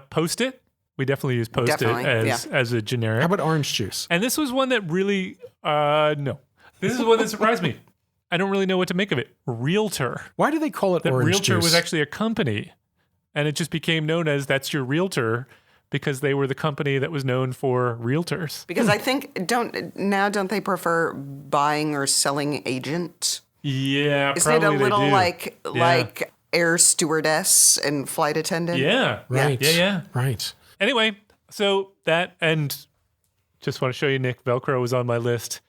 Post-it. We definitely use Post-it as a generic. How about orange juice? And this was one that really, no. This is one that surprised me. I don't really know what to make of it. Realtor. Why do they call it That orange Realtor juice? was actually a company, and it just became known as That's Your Realtor because they were the company that was known for realtors. Because I think don't they prefer buying or selling agent? Yeah, Isn't probably it a little they do. like air stewardess and flight attendant? Yeah. Right. Yeah. Right. Anyway, so that, and just want to show you, Nick, Velcro was on my list.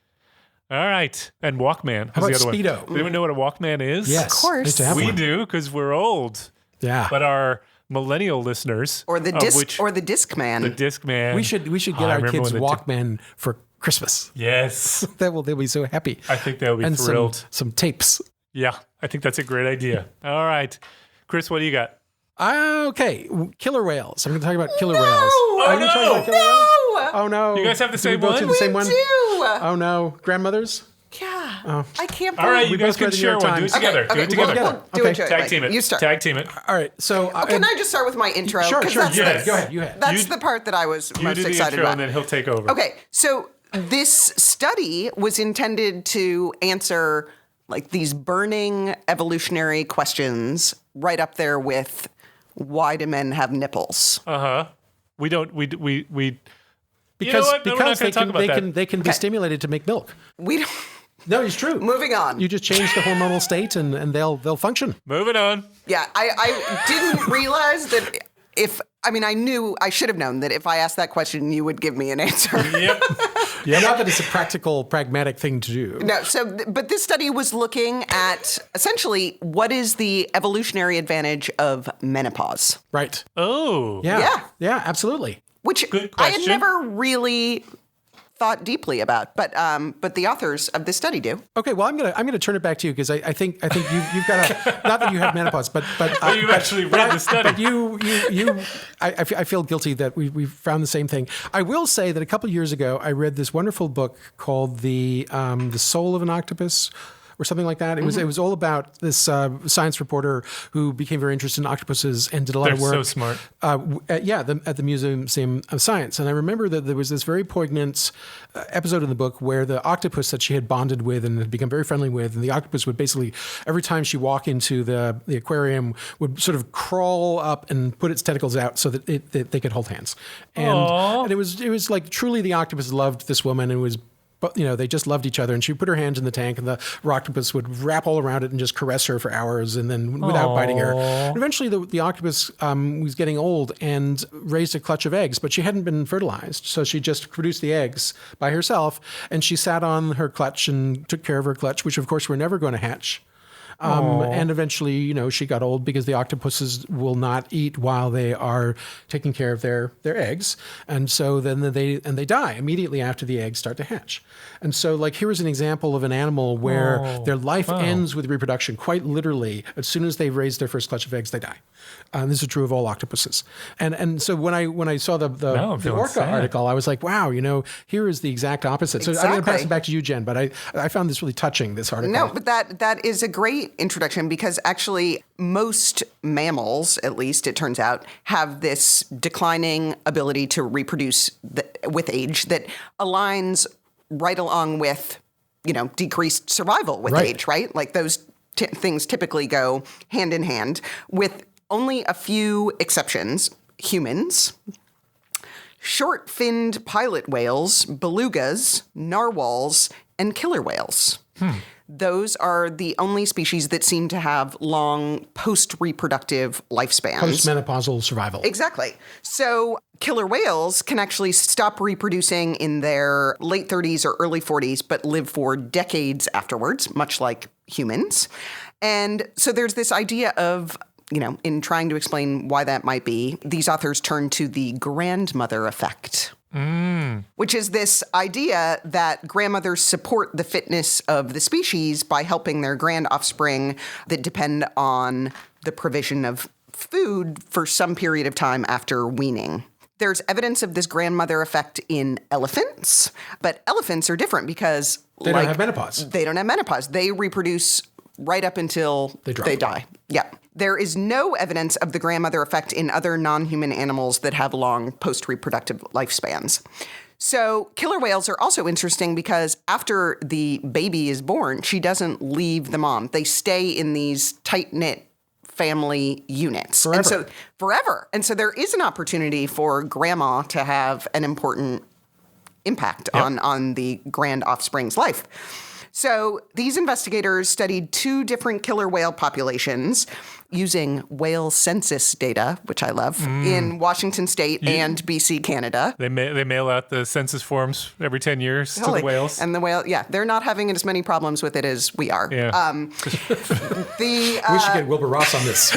All right. And Walkman How was about the other Speedo? one. Does anyone know what a Walkman is? Yes. Of course. I used to have We one. do, because we're old. Yeah. But our millennial listeners, Or the of disc which or the Discman. the Discman. we should get I our remember kids when the Walkman for Christmas. Yes. They'll be so happy. I think they'll be And thrilled. some tapes. Yeah, I think that's a great idea. All right. Chris, what do you got? Okay, killer whales. I'm going to talk about killer whales. Oh, Are you no! talking about killer whales? Oh no! You guys have the Did we same both one? do the same one? Do. Oh no, grandmothers. Yeah. I can't. All right, believe- you guys both can read the New share York one. Do it Times. together. Okay, Do it okay, together. we'll do Okay. it jointly. Tag team it. You start. Tag team it. All right, so Can I just start with my intro? Sure, 'Cause sure. That's, Yes. Go ahead. You had. that's You- the part that I was You most do the excited intro, about. and then he'll take over. Okay, so this study was intended to answer like these burning evolutionary questions right up there with why do men have nipples? We don't. We. Because what? No, we're not because gonna talk about that. they can be stimulated to make milk. We don't. No, it's true. Moving on. You just change the hormonal state and they'll function. Moving on. Yeah, I didn't realize that I should have known that if I asked that question, you would give me an answer. Yep. Yeah, not that it's a practical, pragmatic thing to do. No, but this study was looking at essentially what is the evolutionary advantage of menopause, Right. Oh. Yeah. Yeah, absolutely. which Good I had question. never really thought deeply about, but the authors of this study do. Okay, well, I'm gonna turn it back to you because I think you've got a not that you have menopause, but you actually read the study. But I feel guilty that we found the same thing. I will say that a couple of years ago I read this wonderful book called The Soul of an Octopus, or something like that. It was all about this science reporter who became very interested in octopuses and did a lot of They're work. so smart. At the Museum of Science. And I remember that there was this very poignant episode in the book where the octopus that she had bonded with and had become very friendly with, and the octopus would basically, every time she walked into the aquarium, would sort of crawl up and put its tentacles out so that they could hold hands. And it was like truly the octopus loved this woman and was. But, they just loved each other. And she would put her hands in the tank, and the octopus would wrap all around it and just caress her for hours, and then without biting her. And eventually, the octopus was getting old and raised a clutch of eggs, but she hadn't been fertilized. So she just produced the eggs by herself, and she sat on her clutch and took care of her clutch, which, of course, were never going to hatch. And eventually, she got old because the octopuses will not eat while they are taking care of their eggs. And so then they die immediately after the eggs start to hatch. And so like here is an example of an animal where their life ends with reproduction, quite literally. As soon as they've raised their first clutch of eggs, they die. This is true of all octopuses. And so when I saw the orca article, I was like, wow, here is the exact opposite. So I'm going to pass it back to you, Jen, but I found this really touching, this article. No, but that is a great introduction because actually most mammals, at least it turns out, have this declining ability to reproduce with age that aligns right along with, decreased survival with age, right? Like those things typically go hand in hand with only a few exceptions. Humans, short-finned pilot whales, belugas, narwhals, and killer whales. Those are the only species that seem to have long post-reproductive lifespans. Postmenopausal survival. Exactly. So killer whales can actually stop reproducing in their late 30s or early 40s, but live for decades afterwards, much like humans. And so there's this idea of, in trying to explain why that might be, these authors turn to the grandmother effect. Which is this idea that grandmothers support the fitness of the species by helping their grand offspring that depend on the provision of food for some period of time after weaning. There's evidence of this grandmother effect in elephants, but elephants are different because they don't have menopause. They don't have menopause. They reproduce right up until they die. Yeah. There is no evidence of the grandmother effect in other non-human animals that have long post-reproductive lifespans. So killer whales are also interesting because after the baby is born, she doesn't leave the mom. They stay in these tight-knit family units. Forever. And so there is an opportunity for grandma to have an important impact on the grand offspring's life. So these investigators studied 2 different killer whale populations using whale census data, which I love, in Washington State and BC, Canada. They mail out the census forms every 10 years to the whales. And the whale, they're not having as many problems with it as we are. Yeah. We should get Wilbur Ross on this.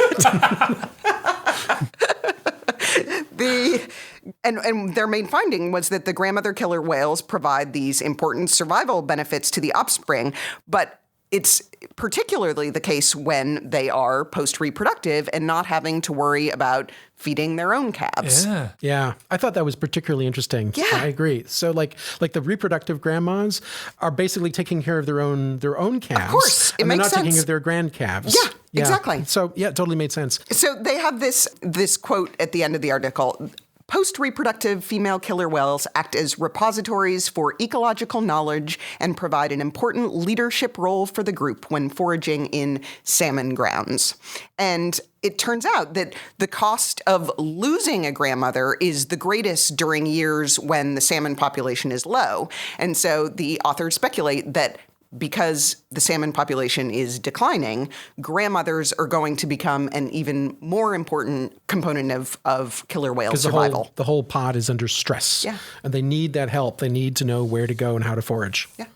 And their main finding was that the grandmother killer whales provide these important survival benefits to the offspring, but it's particularly the case when they are post-reproductive and not having to worry about feeding their own calves. Yeah. I thought that was particularly interesting. Yeah. I agree. So like the reproductive grandmas are basically taking care of their own calves. Of course. It and makes they're not sense. taking care of their grandcalves. Yeah, exactly. So it totally made sense. So they have this quote at the end of the article. Post-reproductive female killer whales act as repositories for ecological knowledge and provide an important leadership role for the group when foraging in salmon grounds. And it turns out that the cost of losing a grandmother is the greatest during years when the salmon population is low. And so the authors speculate that because the salmon population is declining, grandmothers are going to become an even more important component of killer whale survival. The whole pod is under stress. Yeah. And they need that help. They need to know where to go and how to forage. Yeah.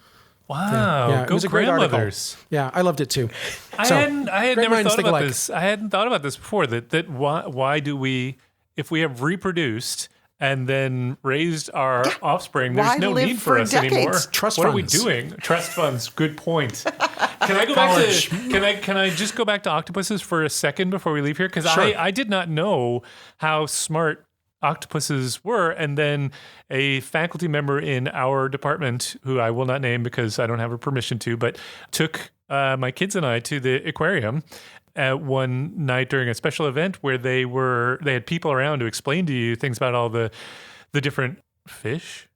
Wow. Yeah, it Go was a great article. grandmothers. Yeah, I loved it too. I had never thought about this. I hadn't thought about this before. That why do we, if we have reproduced and then raised our offspring, there's no need for us anymore. Trust what funds. are we doing? Trust funds. Good point. Can I go back to? Can I just go back to octopuses for a second before we leave here? Because I did not know how smart octopuses were, and then a faculty member in our department, who I will not name because I don't have her permission to, but took my kids and I to the aquarium one night during a special event where they had people around to explain to you things about all the different fish.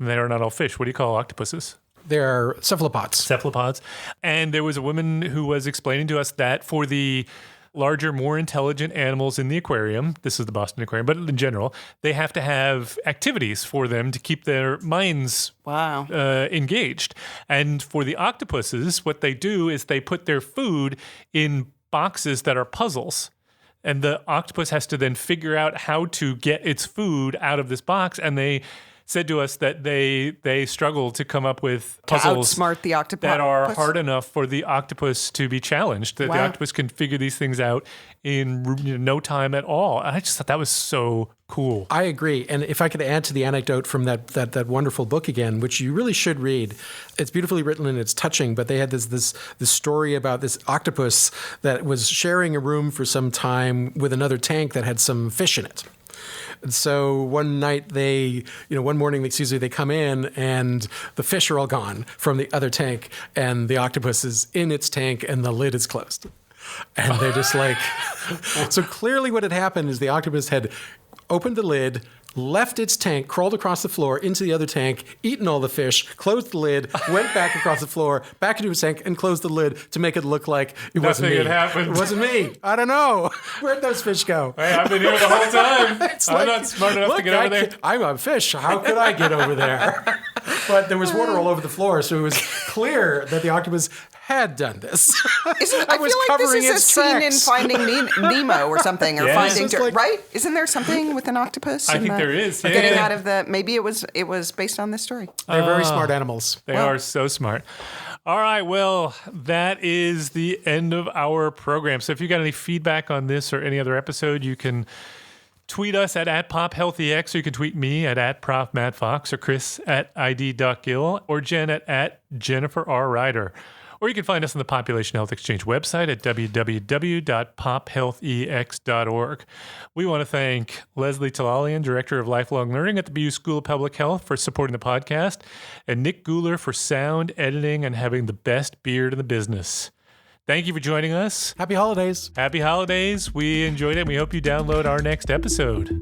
They are not all fish. What do you call octopuses? They're cephalopods. Cephalopods. And there was a woman who was explaining to us that for the larger, more intelligent animals in the aquarium, this is the Boston Aquarium, but in general, they have to have activities for them to keep their minds engaged. And for the octopuses, what they do is they put their food in boxes that are puzzles. And the octopus has to then figure out how to get its food out of this box. And they said to us that they struggle to come up with puzzles to outsmart the octopus that are hard enough for the octopus to be challenged, that the octopus can figure these things out in no time at all. I just thought that was so cool. I agree. And if I could add to the anecdote from that wonderful book again, which you really should read, it's beautifully written and it's touching, but they had this story about this octopus that was sharing a room for some time with another tank that had some fish in it. And so one morning, they come in and the fish are all gone from the other tank and the octopus is in its tank and the lid is closed. And they're just like, so clearly what had happened is the octopus had opened the lid, left its tank, crawled across the floor into the other tank, eaten all the fish, closed the lid, went back across the floor, back into its tank, and closed the lid to make it look like it wasn't me. Nothing had happened. It wasn't me. I don't know. Where'd those fish go? Hey, I've been here the whole time. I'm not smart enough to get over there. I'm a fish. How could I get over there? But there was water all over the floor, so it was clear that the octopus had done this. I feel like this is a scene in Finding Nemo or something, or Finding Dory, right? Isn't there something with an octopus? I think there is. Yeah. Getting out of the. Maybe it was based on this story. They're very smart animals. They are so smart. All right, well, that is the end of our program. So if you got any feedback on this or any other episode, you can tweet us at @PopHealthyX, or you can tweet me at @ProfMattFox, or Chris at @ID.Gill, or Jen at Jennifer R. Ryder. Or you can find us on the Population Health Exchange website at www.pophealthex.org. We want to thank Leslie Talalian, Director of Lifelong Learning at the BU School of Public Health, for supporting the podcast, and Nick Guler for sound, editing, and having the best beard in the business. Thank you for joining us. Happy holidays. Happy holidays. We enjoyed it. We hope you download our next episode.